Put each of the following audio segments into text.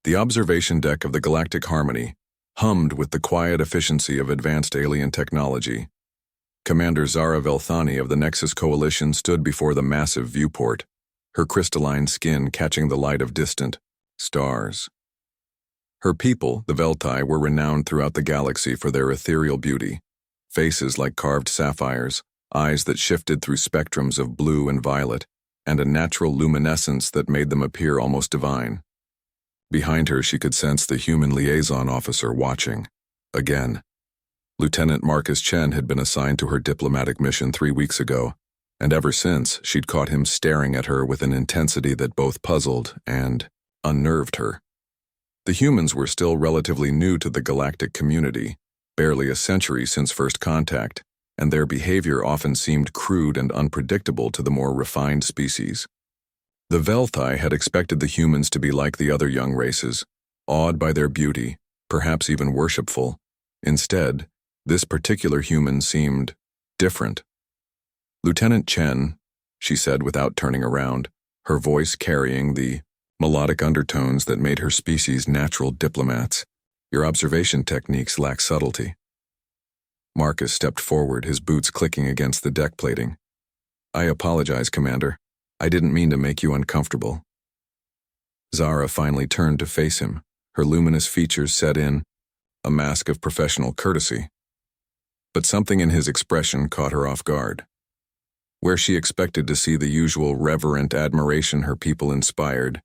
The observation deck of the Galactic Harmony hummed with the quiet efficiency of advanced alien technology. Commander Zara Velthani of the Nexus Coalition stood before the massive viewport, her crystalline skin catching the light of distant stars. Her people, the Veltai, were renowned throughout the galaxy for their ethereal beauty, faces like carved sapphires, eyes that shifted through spectrums of blue and violet, and a natural luminescence that made them appear almost divine. Behind her, she could sense the human liaison officer watching. Again. Lieutenant Marcus Chen had been assigned to her diplomatic mission 3 weeks ago, and ever since, she'd caught him staring at her with an intensity that both puzzled and unnerved her. The humans were still relatively new to the galactic community, barely a century since first contact, and their behavior often seemed crude and unpredictable to the more refined species. The Velthai had expected the humans to be like the other young races, awed by their beauty, perhaps even worshipful. Instead, this particular human seemed different. "Lieutenant Chen," she said without turning around, her voice carrying the melodic undertones that made her species natural diplomats. "Your observation techniques lack subtlety." Marcus stepped forward, his boots clicking against the deck plating. "I apologize, Commander. I didn't mean to make you uncomfortable." Zara finally turned to face him, her luminous features set in a mask of professional courtesy. But something in his expression caught her off guard. Where she expected to see the usual reverent admiration her people inspired,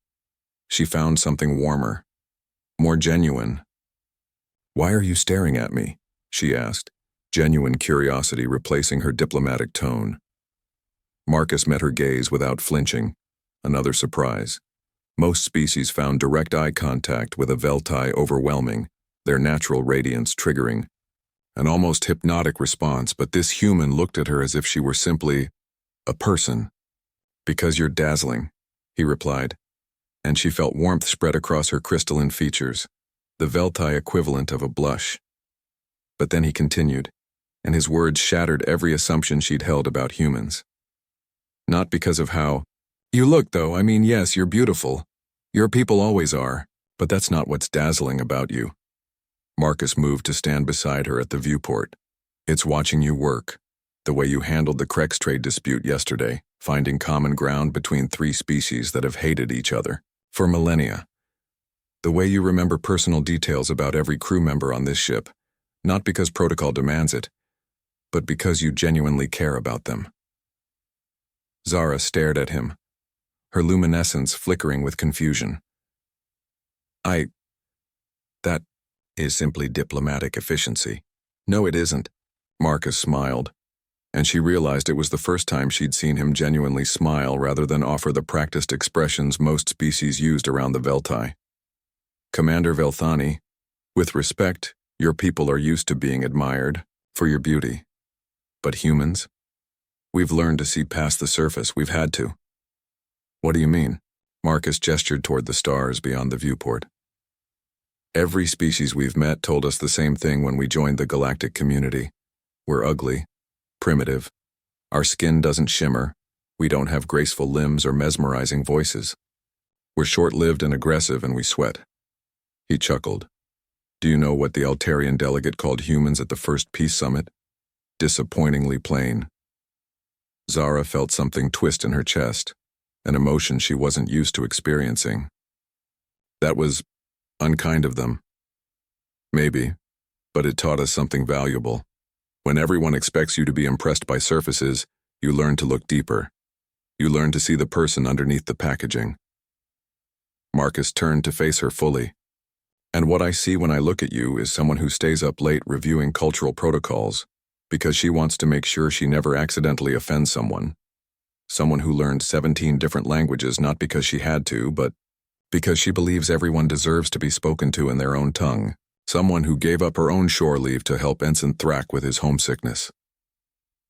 she found something warmer, more genuine. "Why are you staring at me?" she asked, genuine curiosity replacing her diplomatic tone. Marcus met her gaze without flinching, another surprise. Most species found direct eye contact with a Veltai overwhelming, their natural radiance triggering an almost hypnotic response, but this human looked at her as if she were simply a person. "Because you're dazzling," he replied, and she felt warmth spread across her crystalline features, the Veltai equivalent of a blush. But then he continued, and his words shattered every assumption she'd held about humans. "Not because of how you look, though. I mean, yes, you're beautiful. Your people always are, but that's not what's dazzling about you." Marcus moved to stand beside her at the viewport. "It's watching you work, the way you handled the Krex trade dispute yesterday, finding common ground between 3 species that have hated each other for millennia. The way you remember personal details about every crew member on this ship, not because protocol demands it, but because you genuinely care about them." Zara stared at him, her luminescence flickering with confusion. That is simply diplomatic efficiency." "No, it isn't." Marcus smiled, and she realized it was the first time she'd seen him genuinely smile rather than offer the practiced expressions most species used around the Veltai. "Commander Velthani, with respect, your people are used to being admired for your beauty. But humans? We've learned to see past the surface. We've had to." "What do you mean?" Marcus gestured toward the stars beyond the viewport. "Every species we've met told us the same thing when we joined the galactic community. We're ugly, primitive. Our skin doesn't shimmer. We don't have graceful limbs or mesmerizing voices. We're short-lived and aggressive, and we sweat." He chuckled. "Do you know what the Altarian delegate called humans at the first peace summit? Disappointingly plain." Zara felt something twist in her chest, an emotion she wasn't used to experiencing. "That was unkind of them." "Maybe, but it taught us something valuable. When everyone expects you to be impressed by surfaces, you learn to look deeper. You learn to see the person underneath the packaging." Marcus turned to face her fully. "And what I see when I look at you is someone who stays up late reviewing cultural protocols, because she wants to make sure she never accidentally offends someone. Someone who learned 17 different languages not because she had to, but because she believes everyone deserves to be spoken to in their own tongue. Someone who gave up her own shore leave to help Ensign Thrak with his homesickness."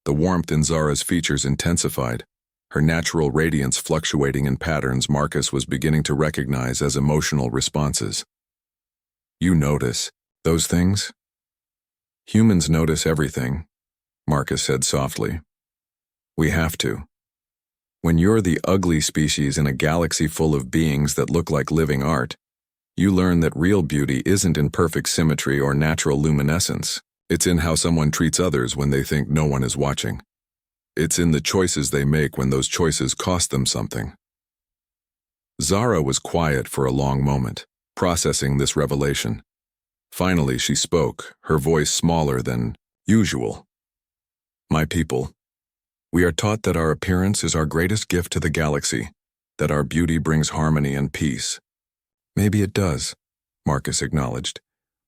The warmth in Zara's features intensified, her natural radiance fluctuating in patterns Marcus was beginning to recognize as emotional responses. "You notice those things?" "Humans notice everything," Marcus said softly. "We have to. When you're the ugly species in a galaxy full of beings that look like living art, You learn that real beauty isn't in perfect symmetry or natural luminescence. It's in how someone treats others when they think no one is watching. It's in the choices they make when those choices cost them something. Zara was quiet for a long moment, processing this revelation. Finally, she spoke, her voice smaller than usual. My people, we are taught that our appearance is our greatest gift to the galaxy, that our beauty brings harmony and peace. Maybe it does, Marcus acknowledged.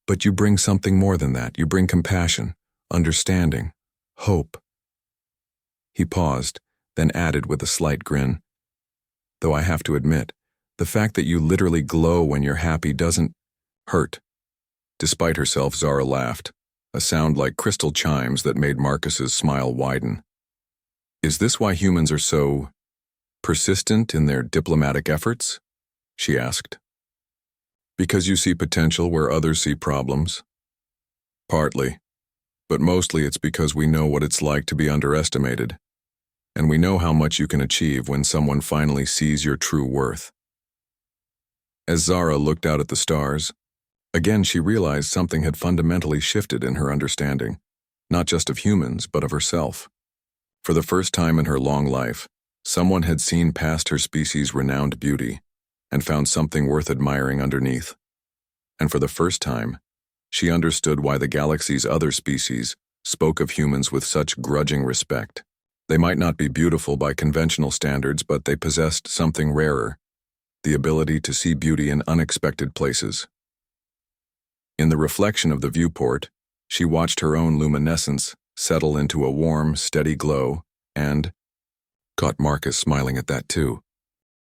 But you bring something more than that. You bring compassion, understanding, hope. He paused, then added with a slight grin. Though I have to admit, the fact that you literally glow when you're happy doesn't hurt. Despite herself, Zara laughed, a sound like crystal chimes that made Marcus's smile widen. Is this why humans are so persistent in their diplomatic efforts? She asked. Because you see potential where others see problems? Partly, but mostly it's because we know what it's like to be underestimated, and we know how much you can achieve when someone finally sees your true worth. As Zara looked out at the stars, again she realized something had fundamentally shifted in her understanding, not just of humans, but of herself. For the first time in her long life, someone had seen past her species' renowned beauty and found something worth admiring underneath. And for the first time, she understood why the galaxy's other species spoke of humans with such grudging respect. They might not be beautiful by conventional standards, but they possessed something rarer, the ability to see beauty in unexpected places. In the reflection of the viewport, she watched her own luminescence settle into a warm, steady glow and caught Marcus smiling at that too.